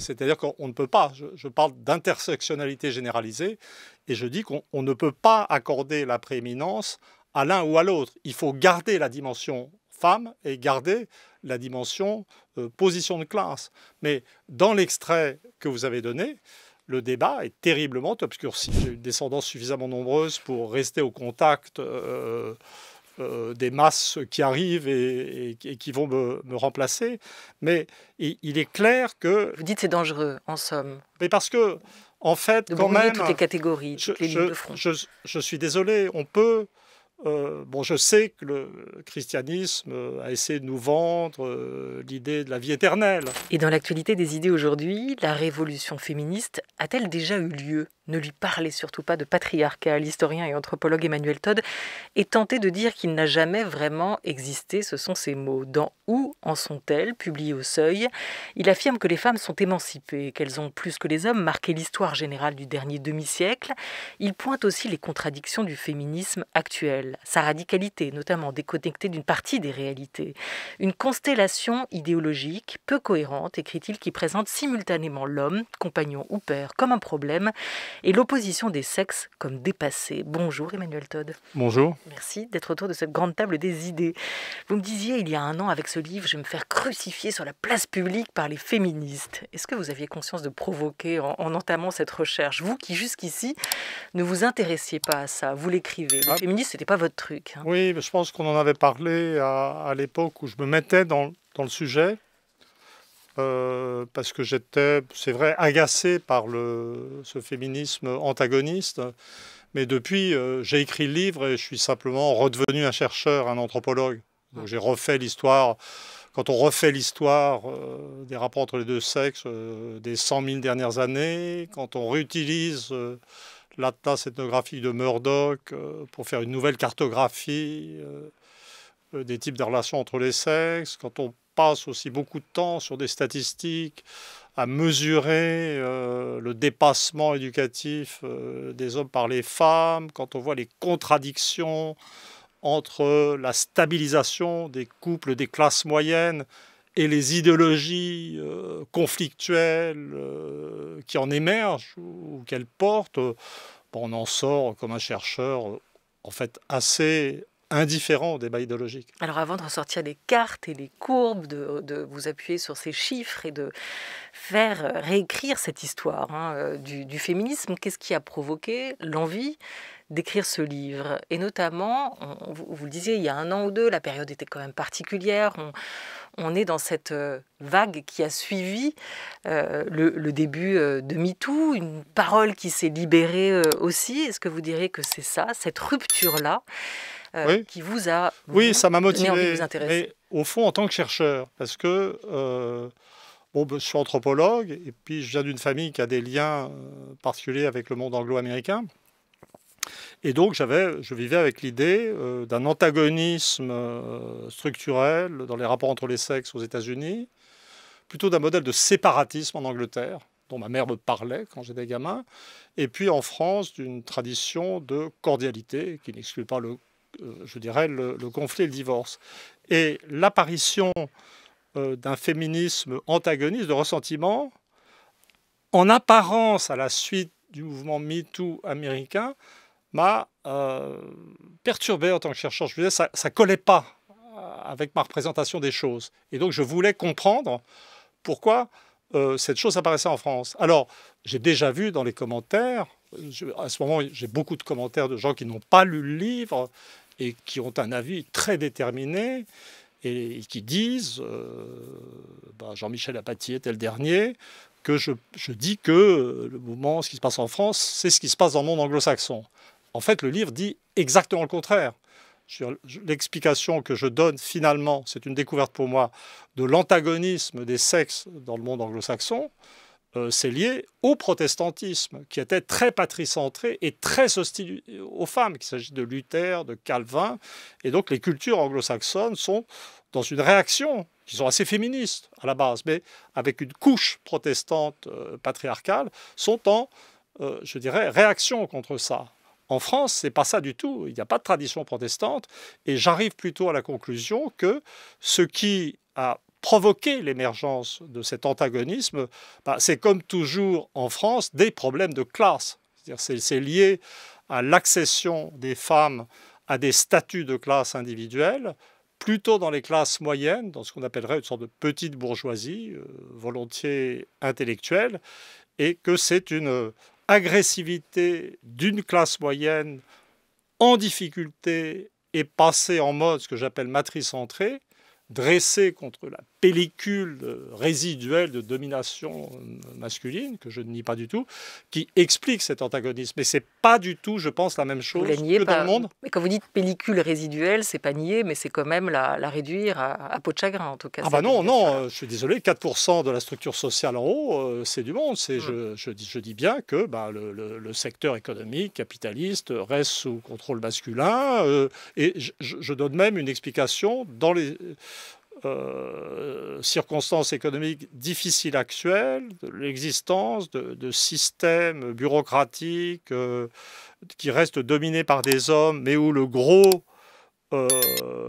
C'est-à-dire qu'on ne peut pas, je parle d'intersectionnalité généralisée, et je dis qu'on ne peut pas accorder la prééminence à l'un ou à l'autre. Il faut garder la dimension femme et garder la dimension position de classe. Mais dans l'extrait que vous avez donné, le débat est terriblement obscurci. J'ai une descendance suffisamment nombreuse pour rester au contact des masses qui arrivent et qui vont me remplacer. Mais il est clair que... Vous dites c'est dangereux, en somme. Mais parce que, en fait, de quand même... toutes les catégories, toutes les lignes de front. Je suis désolé, on peut... je sais que le christianisme a essayé de nous vendre l'idée de la vie éternelle. Et dans l'actualité des idées aujourd'hui, la révolution féministe a-t-elle déjà eu lieu ? Ne lui parlez surtout pas de patriarcat. L'historien et anthropologue Emmanuel Todd est tenté de dire qu'il n'a jamais vraiment existé, ce sont ses mots. Dans Où en sont-elles, publié au Seuil, il affirme que les femmes sont émancipées, qu'elles ont plus que les hommes marqué l'histoire générale du dernier demi-siècle. Il pointe aussi les contradictions du féminisme actuel, sa radicalité, notamment déconnectée d'une partie des réalités. Une constellation idéologique peu cohérente, écrit-il, qui présente simultanément l'homme, compagnon ou père, comme un problème, et l'opposition des sexes comme dépassée. Bonjour Emmanuel Todd. Bonjour. Merci d'être autour de cette grande table des idées. Vous me disiez il y a un an avec ce livre, je vais me faire crucifier sur la place publique par les féministes. Est-ce que vous aviez conscience de provoquer en entamant cette recherche ? Vous qui jusqu'ici ne vous intéressiez pas à ça, vous l'écrivez. Le féminisme, ce n'était pas votre truc. Hein. Oui, je pense qu'on en avait parlé à l'époque où je me mettais dans le sujet. Parce que j'étais, c'est vrai, agacé par ce féminisme antagoniste. Mais depuis, j'ai écrit le livre et je suis simplement redevenu un chercheur, un anthropologue. Donc j'ai refait l'histoire. Quand on refait l'histoire des rapports entre les deux sexes des 100 000 dernières années, quand on réutilise l'atlas ethnographique de Murdoch pour faire une nouvelle cartographie des types de relations entre les sexes, quand on passe aussi beaucoup de temps sur des statistiques à mesurer le dépassement éducatif des hommes par les femmes, quand on voit les contradictions entre la stabilisation des couples des classes moyennes et les idéologies conflictuelles qui en émergent ou qu'elles portent, on en sort comme un chercheur en fait assez indifférent au débat idéologique. Alors avant de ressortir les cartes et les courbes, de vous appuyer sur ces chiffres et de faire réécrire cette histoire du féminisme, qu'est-ce qui a provoqué l'envie d'écrire ce livre? Et notamment, vous le disiez, il y a un an ou deux, la période était quand même particulière. On est dans cette vague qui a suivi le début de MeToo, une parole qui s'est libérée aussi. Est-ce que vous diriez que c'est ça, cette rupture-là, oui. qui vous a ça m'a motivé, donné envie de vous intéresser? Mais au fond, en tant que chercheur, parce que je suis anthropologue, et puis je viens d'une famille qui a des liens particuliers avec le monde anglo-américain. Et donc, je vivais avec l'idée d'un antagonisme structurel dans les rapports entre les sexes aux États-Unis, plutôt d'un modèle de séparatisme en Angleterre, dont ma mère me parlait quand j'étais gamin, et puis en France, d'une tradition de cordialité qui n'exclut pas le conflit et le divorce. Et l'apparition d'un féminisme antagoniste, de ressentiment, en apparence à la suite du mouvement MeToo américain, m'a perturbé en tant que chercheur. Je me disais, ça ne collait pas avec ma représentation des choses. Et donc, je voulais comprendre pourquoi cette chose apparaissait en France. Alors, j'ai déjà vu dans les commentaires, à ce moment, j'ai beaucoup de commentaires de gens qui n'ont pas lu le livre et qui ont un avis très déterminé et qui disent, Jean-Michel Apathy était le dernier, que je dis que le mouvement, ce qui se passe en France, c'est ce qui se passe dans le monde anglo-saxon. En fait, le livre dit exactement le contraire. L'explication que je donne finalement, c'est une découverte pour moi, de l'antagonisme des sexes dans le monde anglo-saxon, c'est lié au protestantisme, qui était très patricentré et très hostile aux femmes, qu'il s'agit de Luther, de Calvin. Et donc les cultures anglo-saxonnes sont dans une réaction, qui sont assez féministes à la base, mais avec une couche protestante patriarcale, sont en, réaction contre ça. En France, ce n'est pas ça du tout. Il n'y a pas de tradition protestante. Et j'arrive plutôt à la conclusion que ce qui a provoqué l'émergence de cet antagonisme, c'est comme toujours en France des problèmes de classe. C'est lié à l'accession des femmes à des statuts de classe individuels, plutôt dans les classes moyennes, dans ce qu'on appellerait une sorte de petite bourgeoisie, volontiers intellectuelle, et que c'est une agressivité d'une classe moyenne en difficulté et passée en mode, ce que j'appelle matricentré, dressée contre la pellicule résiduelle de domination masculine, que je ne nie pas du tout, qui explique cet antagonisme. Mais ce n'est pas du tout, je pense, la même chose que dans le monde. Mais quand vous dites pellicule résiduelle, c'est pas nier, mais c'est quand même la réduire à peau de chagrin, en tout cas. Non, je suis désolé, 4% de la structure sociale en haut, c'est du monde. Je dis bien que le secteur économique, capitaliste, reste sous contrôle masculin. Et je donne même une explication dans les circonstances économiques difficiles actuelles, de l'existence de systèmes bureaucratiques qui restent dominés par des hommes, mais où le gros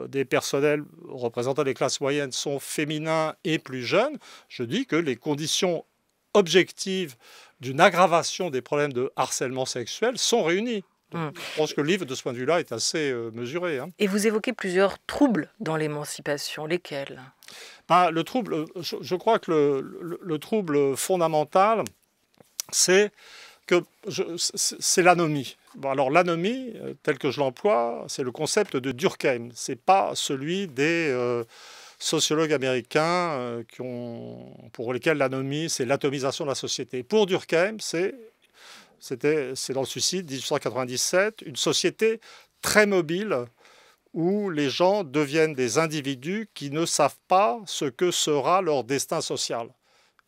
des personnels représentant les classes moyennes sont féminins et plus jeunes. Je dis que les conditions objectives d'une aggravation des problèmes de harcèlement sexuel sont réunies. Donc, je pense que le livre, de ce point de vue-là, est assez mesuré. Et vous évoquez plusieurs troubles dans l'émancipation. Lesquels ? Le trouble, je crois que le trouble fondamental, c'est l'anomie. Alors l'anomie, tel que je l'emploie, c'est le concept de Durkheim. Ce n'est pas celui des sociologues américains pour lesquels l'anomie, c'est l'atomisation de la société. Pour Durkheim, c'est dans le Suicide, 1897, une société très mobile où les gens deviennent des individus qui ne savent pas ce que sera leur destin social.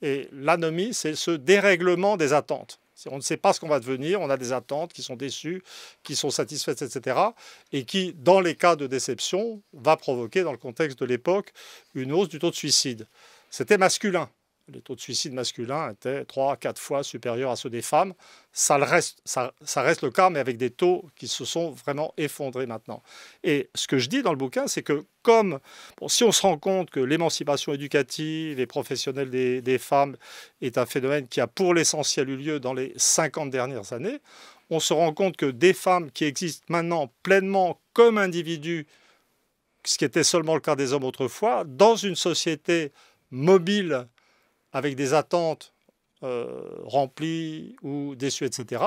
Et l'anomie, c'est ce dérèglement des attentes. On ne sait pas ce qu'on va devenir, on a des attentes qui sont déçues, qui sont satisfaites, etc. Et qui, dans les cas de déception, va provoquer, dans le contexte de l'époque, une hausse du taux de suicide. C'était masculin. Les taux de suicide masculins étaient 3 à 4 fois supérieurs à ceux des femmes. Ça reste le cas, mais avec des taux qui se sont vraiment effondrés maintenant. Et ce que je dis dans le bouquin, c'est que si on se rend compte que l'émancipation éducative et professionnelle des femmes est un phénomène qui a pour l'essentiel eu lieu dans les 50 dernières années, on se rend compte que des femmes qui existent maintenant pleinement comme individus, ce qui était seulement le cas des hommes autrefois, dans une société mobile, avec des attentes remplies ou déçues, etc.,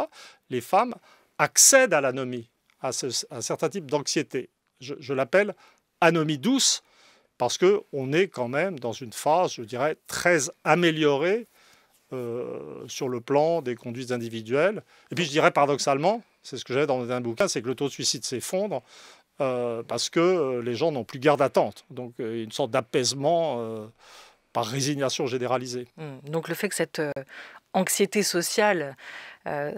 les femmes accèdent à l'anomie, à un certain type d'anxiété. Je l'appelle anomie douce, parce qu'on est quand même dans une phase, je dirais, très améliorée sur le plan des conduites individuelles. Et puis je dirais paradoxalement, c'est ce que j'avais dans un bouquin, c'est que le taux de suicide s'effondre parce que les gens n'ont plus garde d'attente. Donc une sorte d'apaisement par résignation généralisée. Donc le fait que cette anxiété sociale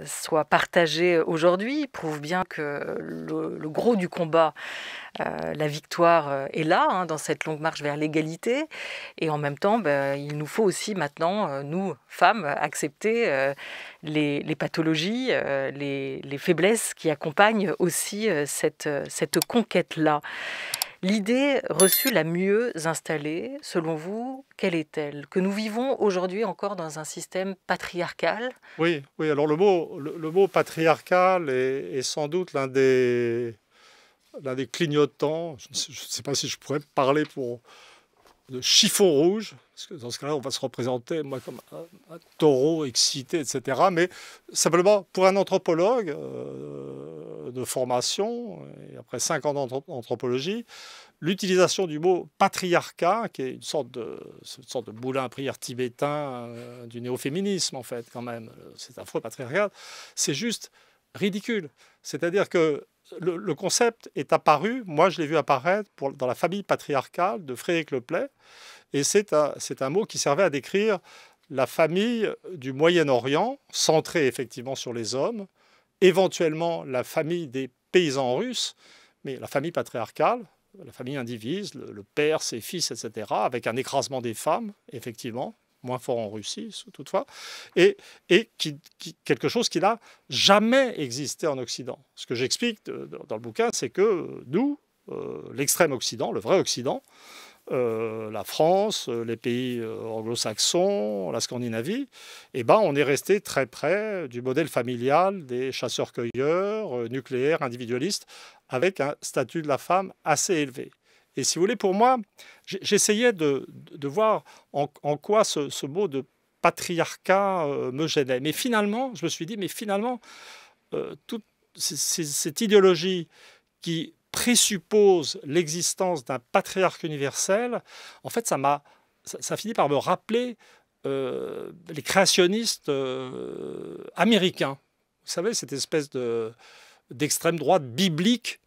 soit partagée aujourd'hui prouve bien que le gros du combat, la victoire est là, dans cette longue marche vers l'égalité. Et en même temps, il nous faut aussi maintenant, nous, femmes, accepter les pathologies, les faiblesses qui accompagnent aussi cette conquête-là. L'idée reçue la mieux installée, selon vous, quelle est-elle ? Que nous vivons aujourd'hui encore dans un système patriarcal ? Oui. Alors le mot patriarcal est sans doute l'un des clignotants. Je ne sais pas si je pourrais parler de chiffon rouge, parce que dans ce cas-là, on va se représenter, moi, comme un taureau excité, etc. Mais simplement, pour un anthropologue de formation, et après 5 ans d'anthropologie, l'utilisation du mot patriarcat, qui est une sorte de moulin à prière tibétain du néo-féminisme, en fait, quand même, c'est affreux patriarcat, c'est juste ridicule. C'est-à-dire que le concept est apparu, moi je l'ai vu apparaître dans la famille patriarcale de Frédéric Leplay, et c'est un mot qui servait à décrire la famille du Moyen-Orient, centrée effectivement sur les hommes, éventuellement la famille des paysans russes, mais la famille patriarcale, la famille indivise, le père, ses fils, etc., avec un écrasement des femmes, effectivement, moins fort en Russie, toutefois, et quelque chose qui n'a jamais existé en Occident. Ce que j'explique dans le bouquin, c'est que nous, l'extrême Occident, le vrai Occident, la France, les pays anglo-saxons, la Scandinavie, eh ben, on est resté très près du modèle familial des chasseurs-cueilleurs, nucléaires, individualistes, avec un statut de la femme assez élevé. Et si vous voulez, pour moi, j'essayais de voir en quoi ce mot de patriarcat me gênait. Mais finalement, je me suis dit, toute cette idéologie qui présuppose l'existence d'un patriarche universel, en fait, ça finit par me rappeler les créationnistes américains. Vous savez, cette espèce d'extrême droite biblique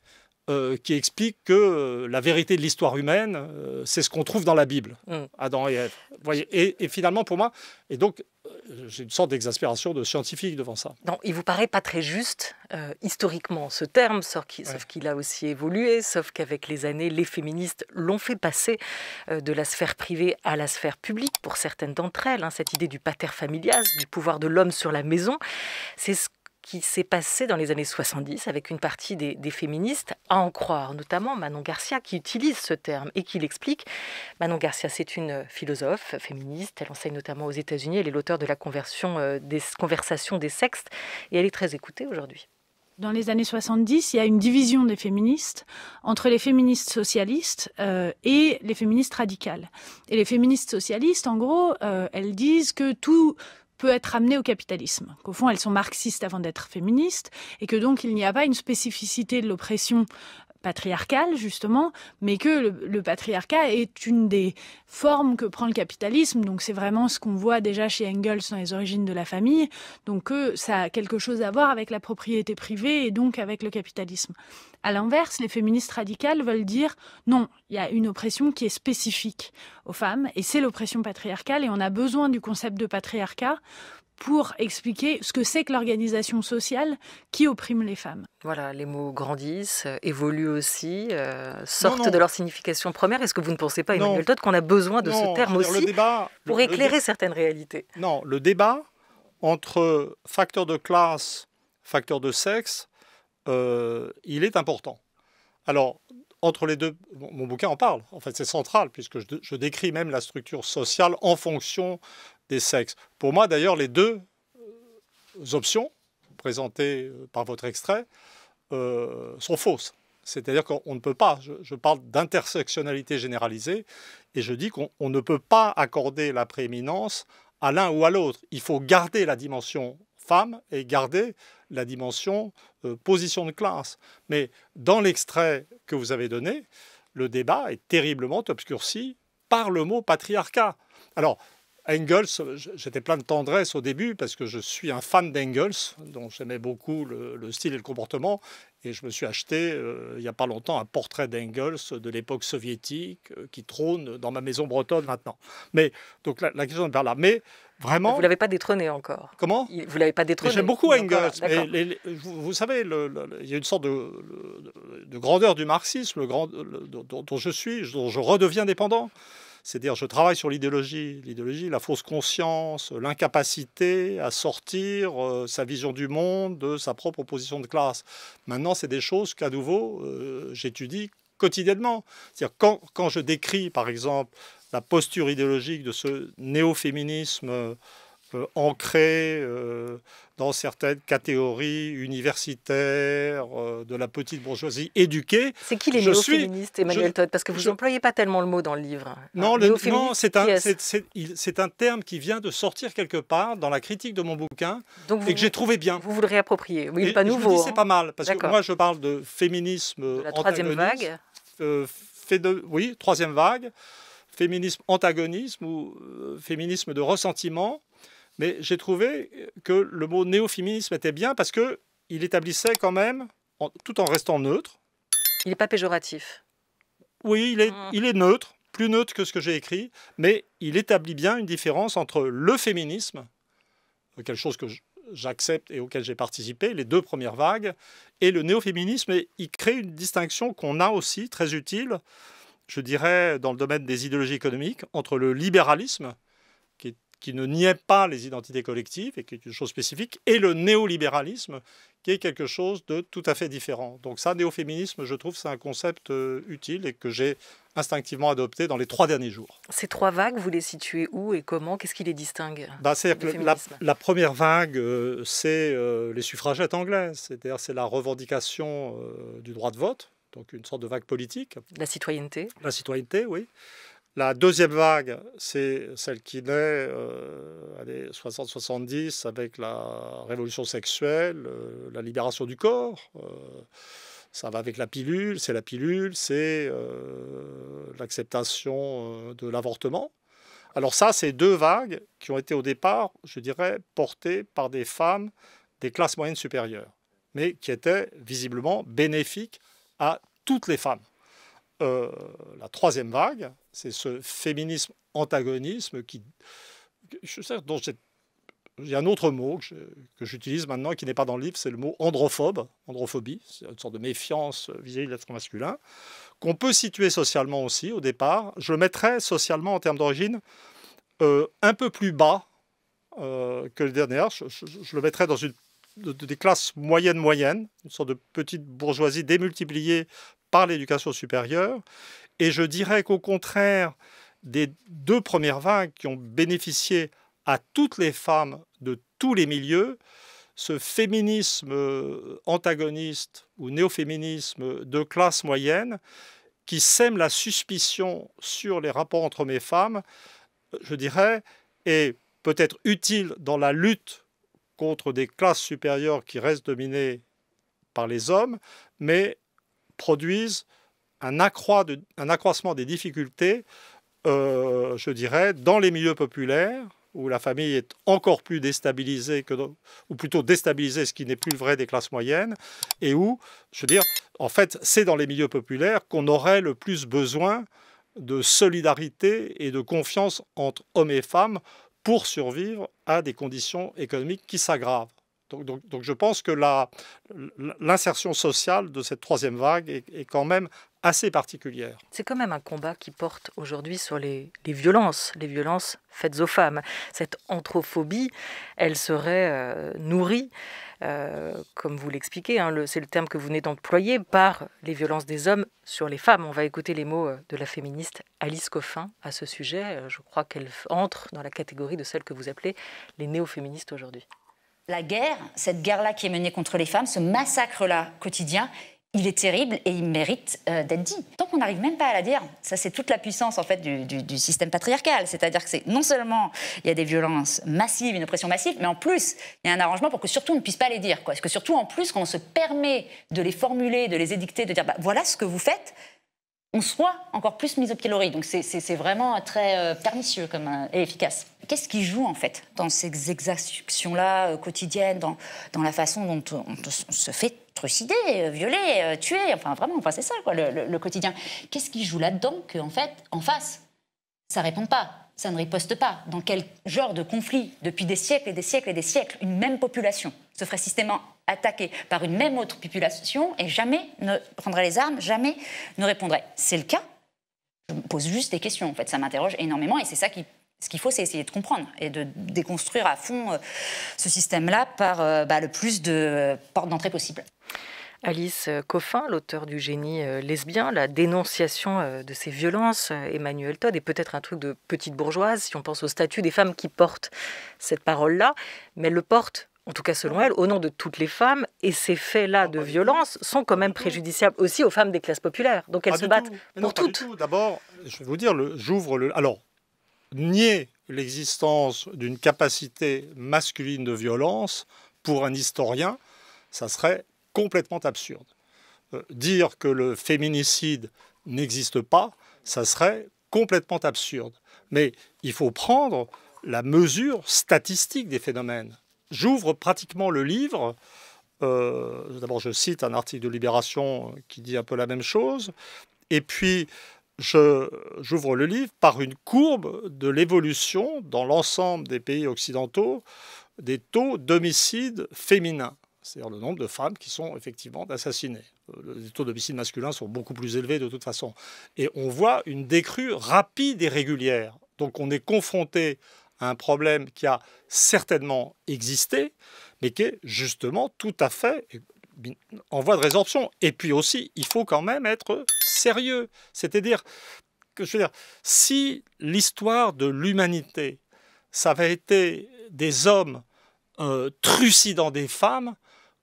qui explique que la vérité de l'histoire humaine, c'est ce qu'on trouve dans la Bible, Adam et Ève. Vous voyez, et finalement, pour moi, et donc, j'ai une sorte d'exaspération de scientifique devant ça. Non, il vous paraît pas très juste, historiquement, ce terme, sauf qu'il a aussi évolué, sauf qu'avec les années, les féministes l'ont fait passer de la sphère privée à la sphère publique, pour certaines d'entre elles, cette idée du pater familias, du pouvoir de l'homme sur la maison. C'est ce qui s'est passé dans les années 70 avec une partie des féministes, à en croire notamment Manon Garcia qui utilise ce terme et qui l'explique. Manon Garcia, c'est une philosophe féministe, elle enseigne notamment aux États-Unis, elle est l'auteure de la conversion des conversations des sextes et elle est très écoutée aujourd'hui. Dans les années 70, il y a une division des féministes entre les féministes socialistes et les féministes radicales. Et les féministes socialistes, en gros, elles disent que tout peut être amené au capitalisme, qu'au fond elles sont marxistes avant d'être féministes et que donc il n'y a pas une spécificité de l'oppression patriarcale justement, mais que le patriarcat est une des formes que prend le capitalisme, donc c'est vraiment ce qu'on voit déjà chez Engels dans les origines de la famille, donc ça a quelque chose à voir avec la propriété privée et donc avec le capitalisme. À l'inverse, les féministes radicales veulent dire non, il y a une oppression qui est spécifique aux femmes et c'est l'oppression patriarcale et on a besoin du concept de patriarcat pour expliquer ce que c'est que l'organisation sociale qui opprime les femmes. Voilà, les mots grandissent, évoluent aussi, sortent de leur signification première. Est-ce que vous ne pensez pas, Emmanuel Todd, qu'on a besoin de ce terme aussi pour éclairer certaines réalités? Non, le débat entre facteurs de classe, facteurs de sexe, il est important. Alors, entre les deux, mon bouquin en parle. En fait, c'est central, puisque je décris même la structure sociale en fonction des sexes. Pour moi, d'ailleurs, les deux options présentées par votre extrait sont fausses. C'est-à-dire qu'on ne peut pas, je parle d'intersectionnalité généralisée, et je dis qu'on ne peut pas accorder la prééminence à l'un ou à l'autre. Il faut garder la dimension femme et garder la dimension position de classe. Mais dans l'extrait que vous avez donné, le débat est terriblement obscurci par le mot patriarcat. Alors, Engels, j'étais plein de tendresse au début parce que je suis un fan d'Engels, dont j'aimais beaucoup le style et le comportement. Et je me suis acheté, il n'y a pas longtemps, un portrait d'Engels de l'époque soviétique qui trône dans ma maison bretonne maintenant. Mais donc la question est par là. Mais vraiment... Vous ne l'avez pas détrôné encore. Comment ? Vous ne l'avez pas détrôné. J'aime beaucoup Engels. Mais vous savez, il y a une sorte de grandeur du marxisme dont je redeviens dépendant. C'est-à-dire, je travaille sur l'idéologie, la fausse conscience, l'incapacité à sortir sa vision du monde de sa propre position de classe. Maintenant, c'est des choses qu'à nouveau, j'étudie quotidiennement. C'est-à-dire, quand je décris, par exemple, la posture idéologique de ce néo-féminisme ancré dans certaines catégories universitaires de la petite bourgeoisie éduquée. C'est qui les néo-féministes, Emmanuel Todd? Parce que vous n'employez pas tellement le mot dans le livre. Non, c'est un terme qui vient de sortir quelque part dans la critique de mon bouquin et que j'ai trouvé bien. Vous le réappropriez. Oui, pas nouveau. Je me dis c'est pas mal, parce que moi je parle de féminisme de la troisième vague. Oui, troisième vague. Féminisme antagonisme ou féminisme de ressentiment. Mais j'ai trouvé que le mot néo-féminisme était bien parce qu'il établissait quand même, tout en restant neutre. Il n'est pas péjoratif. Oui, il est neutre, plus neutre que ce que j'ai écrit, mais il établit bien une différence entre le féminisme, quelque chose que j'accepte et auquel j'ai participé, les deux premières vagues, et le néo-féminisme. Et il crée une distinction qu'on a aussi, très utile, je dirais, dans le domaine des idéologies économiques, entre le libéralisme, qui ne niait pas les identités collectives et qui est une chose spécifique, et le néolibéralisme, qui est quelque chose de tout à fait différent. Donc ça, néo-féminisme, je trouve, c'est un concept utile et que j'ai instinctivement adopté dans les 3 derniers jours. Ces 3 vagues, vous les situez où et comment? Qu'est-ce qui les distingue C'est-à-dire que la première vague, c'est les suffragettes anglaises. C'est-à-dire c'est la revendication du droit de vote, donc une sorte de vague politique. La citoyenneté. La citoyenneté, oui. La deuxième vague, c'est celle qui naît 60-70 avec la révolution sexuelle, la libération du corps. Ça va avec la pilule, c'est l'acceptation de l'avortement. Alors ça, c'est 2 vagues qui ont été au départ, je dirais, portées par des femmes des classes moyennes supérieures, mais qui étaient visiblement bénéfiques à toutes les femmes. La troisième vague, c'est ce féminisme antagonisme dont il y a un autre mot que j'utilise maintenant qui n'est pas dans le livre, c'est le mot androphobie, c'est une sorte de méfiance vis-à-vis de l'être masculin, qu'on peut situer socialement aussi au départ. Je le mettrais socialement en termes d'origine un peu plus bas que le dernier. Je le mettrais dans des classes moyennes, une sorte de petite bourgeoisie démultipliée par l'éducation supérieure. Et je dirais qu'au contraire des 2 premières vagues qui ont bénéficié à toutes les femmes de tous les milieux, ce féminisme antagoniste ou néo-féminisme de classe moyenne qui sème la suspicion sur les rapports entre hommes et femmes, je dirais, est peut-être utile dans la lutte contre des classes supérieures qui restent dominées par les hommes, mais produisent un accroissement des difficultés, je dirais, dans les milieux populaires, où la famille est encore plus déstabilisée, ou plutôt déstabilisée, ce qui n'est plus le vrai des classes moyennes, et où, je veux dire, en fait, c'est dans les milieux populaires qu'on aurait le plus besoin de solidarité et de confiance entre hommes et femmes pour survivre à des conditions économiques qui s'aggravent. Donc je pense que l'insertion sociale de cette troisième vague est quand même assez particulière. C'est quand même un combat qui porte aujourd'hui sur les violences faites aux femmes. Cette anthrophobie, elle serait nourrie, comme vous l'expliquez, c'est le terme que vous venez d'employer, par les violences des hommes sur les femmes. On va écouter les mots de la féministe Alice Coffin à ce sujet. Je crois qu'elle entre dans la catégorie de celles que vous appelez les néo-féministes aujourd'hui. La guerre, cette guerre-là qui est menée contre les femmes, ce massacre-là quotidien, il est terrible et il mérite d'être dit. Tant qu'on n'arrive même pas à la dire, ça c'est toute la puissance en fait du système patriarcal. C'est-à-dire que c'est non seulement il y a des violences massives, une oppression massive, mais en plus il y a un arrangement pour que surtout on ne puisse pas les dire. Parce que surtout en plus quand on se permet de les formuler, de les édicter, de dire voilà ce que vous faites, on soit encore plus mis au pilori. Donc c'est vraiment très pernicieux et efficace. Qu'est-ce qui joue en fait dans ces exactions-là quotidiennes, dans la façon dont on se fait trucider, violer, tuer, enfin vraiment, c'est ça quoi, le quotidien. Qu'est-ce qui joue là-dedans qu'en fait, en face, ça ne répond pas, ça ne riposte pas? Dans quel genre de conflit, depuis des siècles et des siècles et des siècles, une même population se ferait systématiquement attaquer par une même autre population et jamais ne prendrait les armes, jamais ne répondrait? C'est le cas. Je me pose juste des questions, en fait, ça m'interroge énormément et c'est ça ce qu'il faut, c'est essayer de comprendre et de déconstruire à fond ce système-là par le plus de portes d'entrée possible. Alice Coffin, l'auteur du Génie lesbien, la dénonciation de ces violences, Emmanuel Todd, est peut-être un truc de petite bourgeoise, si on pense au statut des femmes qui portent cette parole-là, mais elle le porte, en tout cas selon elle, au nom de toutes les femmes, et ces faits-là de violence sont quand même préjudiciables aussi aux femmes des classes populaires. Donc elles se battent pour toutes. D'abord, je vais vous dire, Alors, nier l'existence d'une capacité masculine de violence, pour un historien, ça serait complètement absurde. Dire que le féminicide n'existe pas, ça serait complètement absurde. Mais il faut prendre la mesure statistique des phénomènes. J'ouvre pratiquement le livre. D'abord, je cite un article de Libération qui dit un peu la même chose. Et puis, j'ouvre le livre par une courbe de l'évolution dans l'ensemble des pays occidentaux des taux d'homicide féminins. C'est-à-dire le nombre de femmes qui sont effectivement assassinées. Les taux d'homicide masculins sont beaucoup plus élevés de toute façon. Et on voit une décrue rapide et régulière. Donc on est confronté à un problème qui a certainement existé, mais qui est justement tout à fait en voie de résorption. Et puis aussi, il faut quand même être sérieux. C'est-à-dire que, je veux dire, si l'histoire de l'humanité, ça avait été des hommes trucidant des femmes,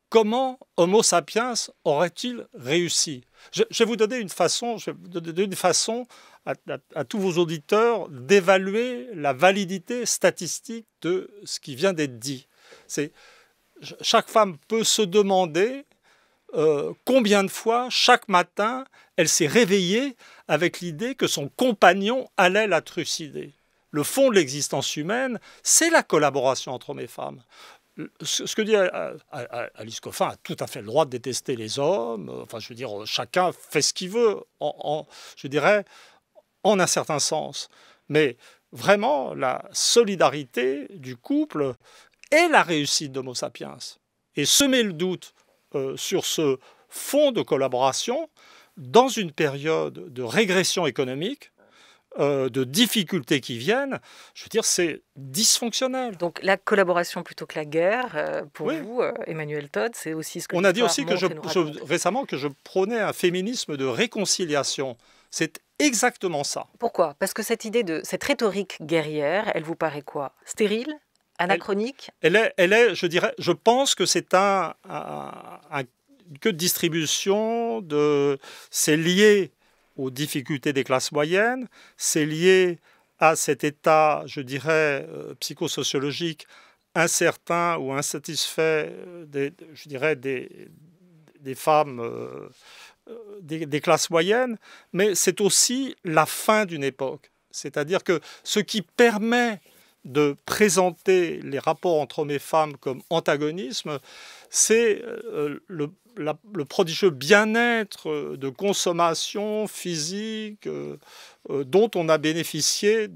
comment Homo sapiens aurait-il réussi? Je vais vous donner une façon, à tous vos auditeurs d'évaluer la validité statistique de ce qui vient d'être dit. Chaque femme peut se demander combien de fois, chaque matin, elle s'est réveillée avec l'idée que son compagnon allait la trucider. Le fond de l'existence humaine, c'est la collaboration entre hommes et femmes. Ce que dit Alice Coffin a tout à fait le droit de détester les hommes. Enfin, je veux dire, chacun fait ce qu'il veut, je dirais, en un certain sens. Mais vraiment, la solidarité du couple est la réussite d'Homo sapiens. Et semer le doute sur ce fond de collaboration dans une période de régression économique, de difficultés qui viennent, je veux dire, c'est dysfonctionnel. Donc la collaboration plutôt que la guerre, pour vous, Emmanuel Todd, c'est aussi ce que on a dit aussi que récemment que je prônais un féminisme de réconciliation. C'est exactement ça. Pourquoi? Parce que cette idée cette rhétorique guerrière, elle vous paraît quoi? Stérile? Anachronique? Elle est, je dirais, je pense que c'est un queue de distribution, c'est lié aux difficultés des classes moyennes, c'est lié à cet état, je dirais, psychosociologique incertain ou insatisfait des femmes des classes moyennes, mais c'est aussi la fin d'une époque. C'est-à-dire que ce qui permet de présenter les rapports entre hommes et femmes comme antagonisme, c'est le prodigieux bien-être de consommation physique dont on a bénéficié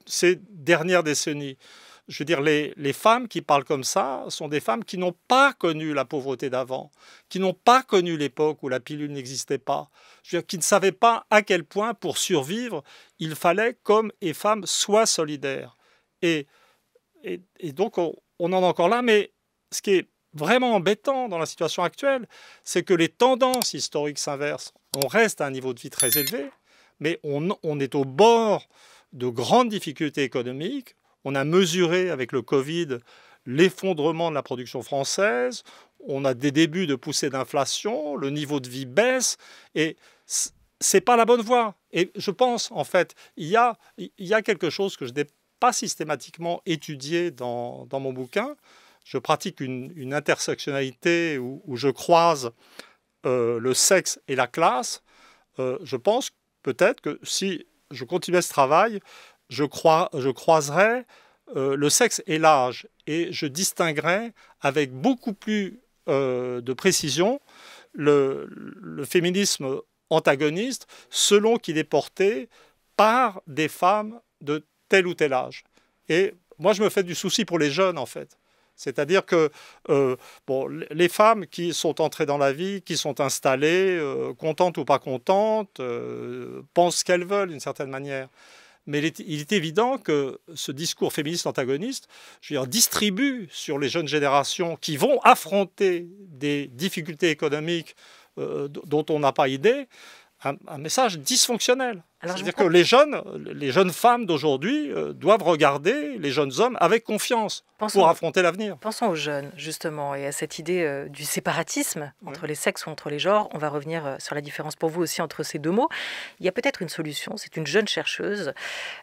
ces dernières décennies. Je veux dire, les femmes qui parlent comme ça sont des femmes qui n'ont pas connu la pauvreté d'avant, qui n'ont pas connu l'époque où la pilule n'existait pas, je veux dire, qui ne savaient pas à quel point, pour survivre, il fallait qu'hommes et femmes soient solidaires. Et donc, on en est encore là, mais ce qui est vraiment embêtant dans la situation actuelle, c'est que les tendances historiques s'inversent. On reste à un niveau de vie très élevé, mais on est au bord de grandes difficultés économiques. On a mesuré avec le Covid l'effondrement de la production française, on a des débuts de poussée d'inflation, le niveau de vie baisse, et c'est pas la bonne voie. Et je pense, en fait, il y a quelque chose que je n'ai pas systématiquement étudié dans mon bouquin. Je pratique une intersectionnalité où je croise le sexe et la classe. Je pense peut-être que si je continuais ce travail, je croiserais le sexe et l'âge, et je distinguerais avec beaucoup plus de précision le féminisme antagoniste selon qu'il est porté par des femmes de tel ou tel âge. Et moi, je me fais du souci pour les jeunes, en fait. C'est-à-dire que les femmes qui sont entrées dans la vie, qui sont installées, contentes ou pas contentes, pensent ce qu'elles veulent d'une certaine manière. Mais il est évident que ce discours féministe antagoniste, je veux dire, distribue sur les jeunes générations qui vont affronter des difficultés économiques dont on n'a pas idée, un message dysfonctionnel. C'est-à-dire que les jeunes femmes d'aujourd'hui doivent regarder les jeunes hommes avec confiance pour affronter l'avenir. Pensons aux jeunes, justement, et à cette idée du séparatisme entre les sexes ou entre les genres. On va revenir sur la différence pour vous aussi entre ces deux mots. Il y a peut-être une solution. C'est une jeune chercheuse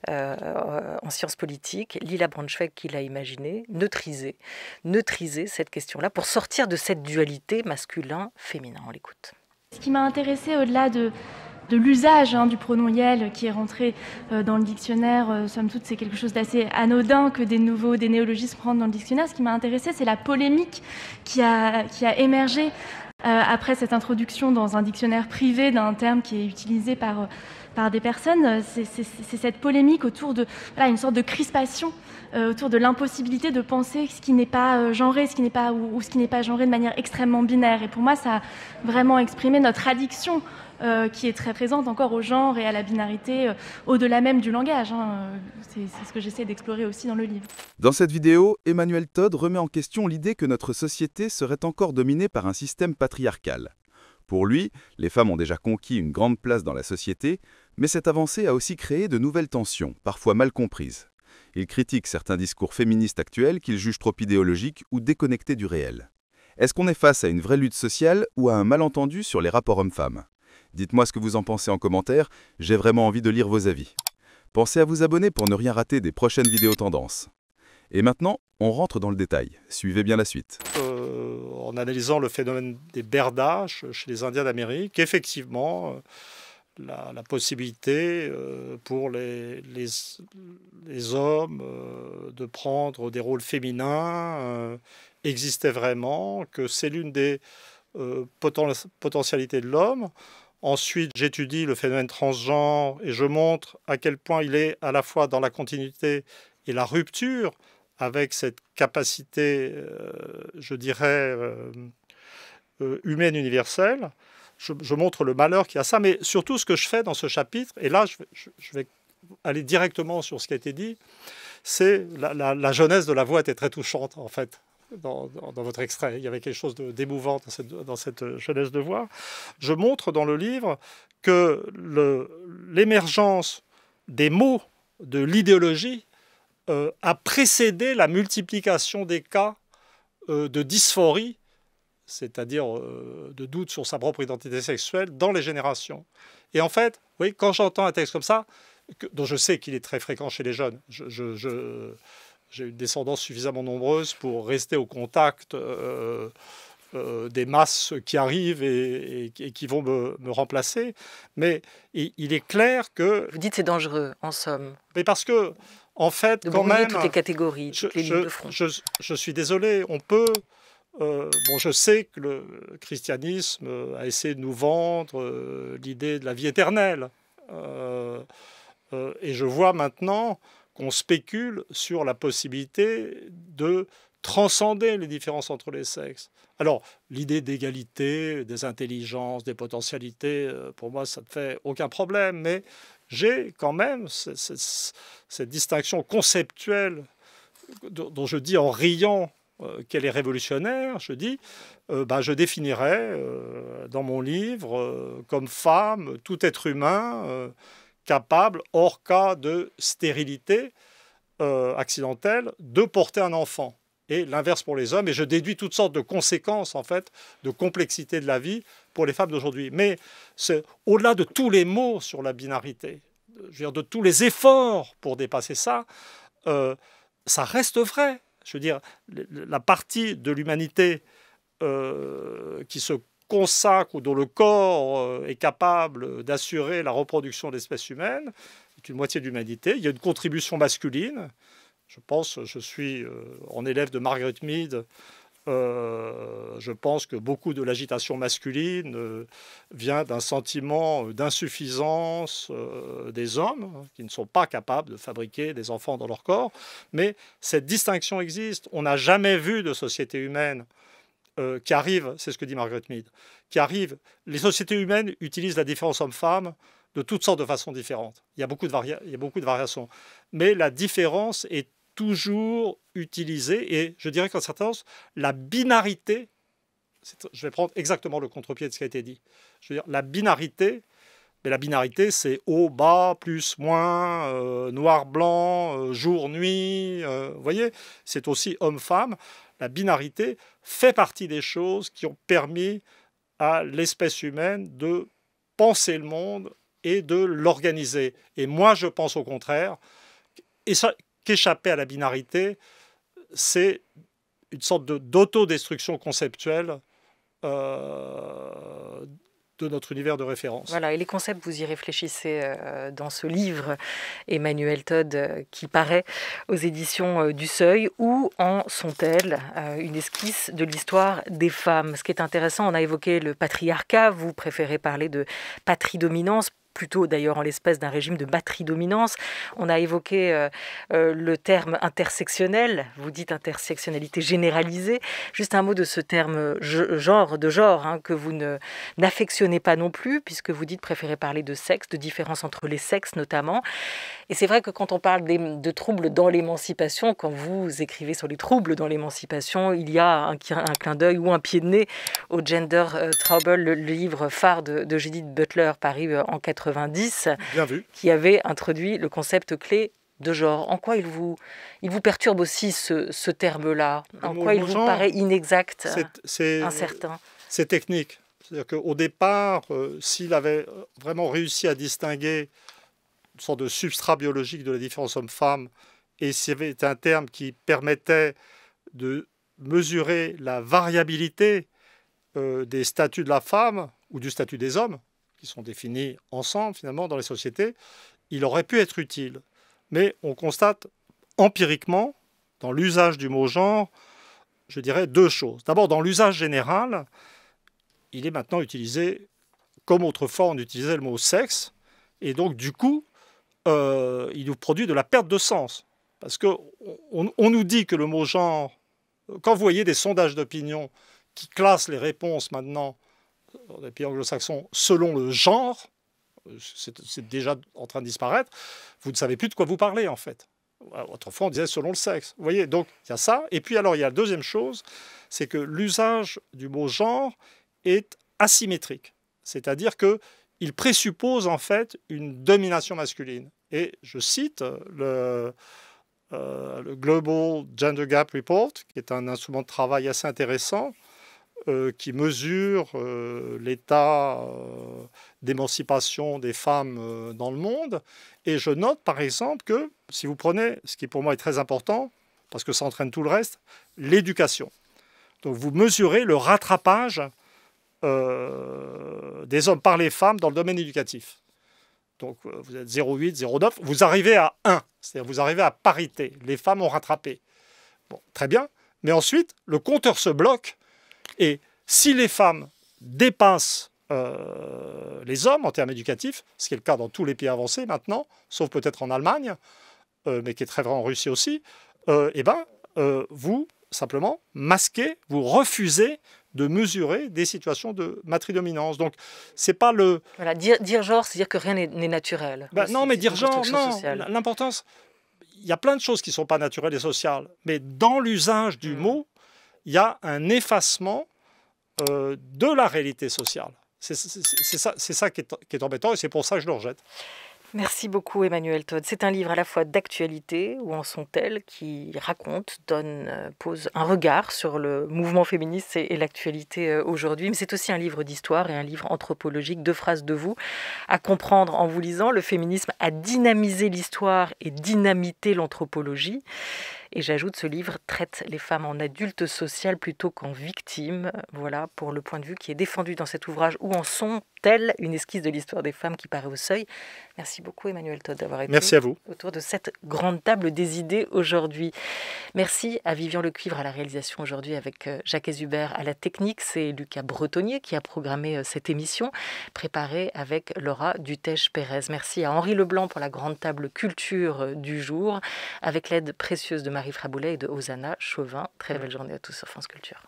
en sciences politiques, Lila Braunschweig, qui l'a imaginé, neutriser cette question-là pour sortir de cette dualité masculin-féminin. On l'écoute. Ce qui m'a intéressée au-delà de l'usage du pronom Yel qui est rentré dans le dictionnaire, somme toute c'est quelque chose d'assez anodin que des néologismes rentrent dans le dictionnaire. Ce qui m'a intéressée, c'est la polémique qui a émergé après cette introduction dans un dictionnaire privé d'un terme qui est utilisé par par des personnes, c'est cette polémique autour de une sorte de crispation autour de l'impossibilité de penser ce qui n'est pas genré, ce qui n'est pas ou ce qui n'est pas genré de manière extrêmement binaire. Et pour moi, ça a vraiment exprimé notre addiction qui est très présente encore au genre et à la binarité au-delà même du langage. C'est ce que j'essaie d'explorer aussi dans le livre. Dans cette vidéo, Emmanuel Todd remet en question l'idée que notre société serait encore dominée par un système patriarcal. Pour lui, les femmes ont déjà conquis une grande place dans la société, mais cette avancée a aussi créé de nouvelles tensions, parfois mal comprises. Il critique certains discours féministes actuels qu'il juge trop idéologiques ou déconnectés du réel. Est-ce qu'on est face à une vraie lutte sociale ou à un malentendu sur les rapports hommes-femmes ? Dites-moi ce que vous en pensez en commentaire, j'ai vraiment envie de lire vos avis. Pensez à vous abonner pour ne rien rater des prochaines vidéos tendances. Et maintenant, on rentre dans le détail. Suivez bien la suite. En analysant le phénomène des berdaches chez les Indiens d'Amérique, effectivement, la possibilité pour les hommes de prendre des rôles féminins existait vraiment, que c'est l'une des potentialités de l'homme. Ensuite, j'étudie le phénomène transgenre et je montre à quel point il est à la fois dans la continuité et la rupture avec cette capacité, je dirais, humaine universelle. Je montre le malheur qu'il y a ça, mais surtout ce que je fais dans ce chapitre, et là je vais aller directement sur ce qui a été dit, c'est la jeunesse de la voix était très touchante en fait. Dans votre extrait, il y avait quelque chose d'émouvant dans cette jeunesse de voix. Je montre dans le livre que l'émergence des mots de l'idéologie a précédé la multiplication des cas de dysphorie, c'est-à-dire de doute sur sa propre identité sexuelle dans les générations. Et en fait, oui, quand j'entends un texte comme ça, dont je sais qu'il est très fréquent chez les jeunes, j'ai une descendance suffisamment nombreuse pour rester au contact des masses qui arrivent et qui vont me remplacer. Mais il est clair que... Vous dites c'est dangereux, en somme. Mais parce que, en fait, de quand même... toutes les catégories, toutes les lignes de front. Je suis désolé, on peut... je sais que le christianisme a essayé de nous vendre l'idée de la vie éternelle. Et je vois maintenant qu'on spécule sur la possibilité de transcender les différences entre les sexes. Alors, l'idée d'égalité, des intelligences, des potentialités, pour moi, ça ne fait aucun problème, mais j'ai quand même cette distinction conceptuelle dont je dis en riant qu'elle est révolutionnaire. Je dis, je définirais dans mon livre comme femme tout être humain capable, hors cas de stérilité accidentelle, de porter un enfant. Et l'inverse pour les hommes. Et je déduis toutes sortes de conséquences, en fait, de complexité de la vie pour les femmes d'aujourd'hui. Mais c'est au-delà de tous les mots sur la binarité, je veux dire, de tous les efforts pour dépasser ça, ça reste vrai. Je veux dire, la partie de l'humanité qui se consacre ou dont le corps est capable d'assurer la reproduction de l'espèce humaine, est une moitié de l'humanité. Il y a une contribution masculine. Je pense, je suis en élève de Margaret Mead, je pense que beaucoup de l'agitation masculine vient d'un sentiment d'insuffisance des hommes qui ne sont pas capables de fabriquer des enfants dans leur corps. Mais cette distinction existe. On n'a jamais vu de société humaine qui arrive, c'est ce que dit Margaret Mead, qui arrive, les sociétés humaines utilisent la différence homme-femme de toutes sortes de façons différentes. Il y a beaucoup de variations. Mais la différence est toujours utilisée, et je dirais qu'en certains sens, la binarité, je vais prendre exactement le contre-pied de ce qui a été dit, je veux dire, la binarité, mais la binarité, c'est haut, bas, plus, moins, noir, blanc, jour, nuit, vous voyez, c'est aussi homme-femme. La binarité fait partie des choses qui ont permis à l'espèce humaine de penser le monde et de l'organiser. Et moi, je pense au contraire, qu'échapper à la binarité, c'est une sorte d'autodestruction conceptuelle de notre univers de référence. Voilà, et les concepts, vous y réfléchissez dans ce livre, Emmanuel Todd, qui paraît aux éditions du Seuil. Où en sont-elles? Une esquisse de l'histoire des femmes. Ce qui est intéressant, on a évoqué le patriarcat, vous préférez parler de patridominance. plutôt d'ailleurs en l'espèce d'un régime de matridominance. On a évoqué le terme intersectionnel, vous dites intersectionnalité généralisée. Juste un mot de ce terme genre, que vous n'affectionnez pas non plus, puisque vous dites préférer parler de sexe, de différence entre les sexes notamment. Et c'est vrai que quand on parle de troubles dans l'émancipation, quand vous écrivez sur les troubles dans l'émancipation, il y a un clin d'œil ou un pied de nez au Gender Trouble, le livre phare de Judith Butler, paru en 90, Bien vu. Qui avait introduit le concept clé de genre. En quoi il vous perturbe aussi ce terme-là? En quoi il vous paraît inexact, incertain? C'est technique. C'est-à-dire qu'au départ, s'il avait vraiment réussi à distinguer une sorte de substrat biologique de la différence homme-femme, et s'il y avait un terme qui permettait de mesurer la variabilité des statuts de la femme ou du statut des hommes, qui sont définis ensemble finalement dans les sociétés, il aurait pu être utile. Mais on constate empiriquement, dans l'usage du mot genre, je dirais deux choses. D'abord, dans l'usage général, il est maintenant utilisé comme autrefois on utilisait le mot sexe, et donc du coup, il nous produit de la perte de sens. Parce qu'on nous dit que le mot genre, quand vous voyez des sondages d'opinion qui classent les réponses maintenant dans les pays anglo-saxons selon le genre, c'est déjà en train de disparaître, vous ne savez plus de quoi vous parlez en fait. Autrefois on disait selon le sexe. Vous voyez, donc il y a ça. Et puis alors il y a la deuxième chose, c'est que l'usage du mot genre est asymétrique. C'est-à-dire qu'il présuppose en fait une domination masculine. Et je cite le Global Gender Gap Report, qui est un instrument de travail assez intéressant, qui mesure l'état d'émancipation des femmes dans le monde. Et je note par exemple que, si vous prenez, ce qui pour moi est très important, parce que ça entraîne tout le reste, l'éducation. Donc vous mesurez le rattrapage des hommes par les femmes dans le domaine éducatif. Donc vous êtes 0,8, 0,9, vous arrivez à 1, c'est-à-dire vous arrivez à parité. Les femmes ont rattrapé. Bon, très bien, mais ensuite, le compteur se bloque, et si les femmes dépassent les hommes en termes éducatifs, ce qui est le cas dans tous les pays avancés maintenant, sauf peut-être en Allemagne, mais qui est très vrai en Russie aussi, vous, simplement, masquez, vous refusez de mesurer des situations de matridominance. Donc, c'est pas le... Voilà, dire genre, c'est dire que rien n'est naturel. Non, mais dire genre, non. L'importance, il y a plein de choses qui ne sont pas naturelles et sociales, mais dans l'usage du mot, il y a un effacement de la réalité sociale. C'est ça qui est embêtant, et c'est pour ça que je le rejette. Merci beaucoup Emmanuel Todd. C'est un livre à la fois d'actualité, Où en sont-elles, qui raconte, pose un regard sur le mouvement féministe et l'actualité aujourd'hui. Mais c'est aussi un livre d'histoire et un livre anthropologique. 2 phrases de vous à comprendre en vous lisant. Le féminisme a dynamisé l'histoire et dynamité l'anthropologie. Et j'ajoute, ce livre traite les femmes en adultes sociales plutôt qu'en victimes. Voilà pour le point de vue qui est défendu dans cet ouvrage. Où en sont-elles? Une esquisse de l'histoire des femmes qui paraît au seuil. Merci beaucoup Emmanuel Todd d'avoir été Merci à vous. Autour de cette grande table des idées aujourd'hui. Merci à Vivian Lecuivre à la réalisation aujourd'hui, avec Jacques Hubert à la technique. C'est Lucas Bretonnier qui a programmé cette émission, préparée avec Laura Dutèche-Pérez. Merci à Henri Leblanc pour la grande table culture du jour, avec l'aide précieuse de Marie Fraboulet et de Hosanna Chauvin. Très belle journée à tous sur France Culture.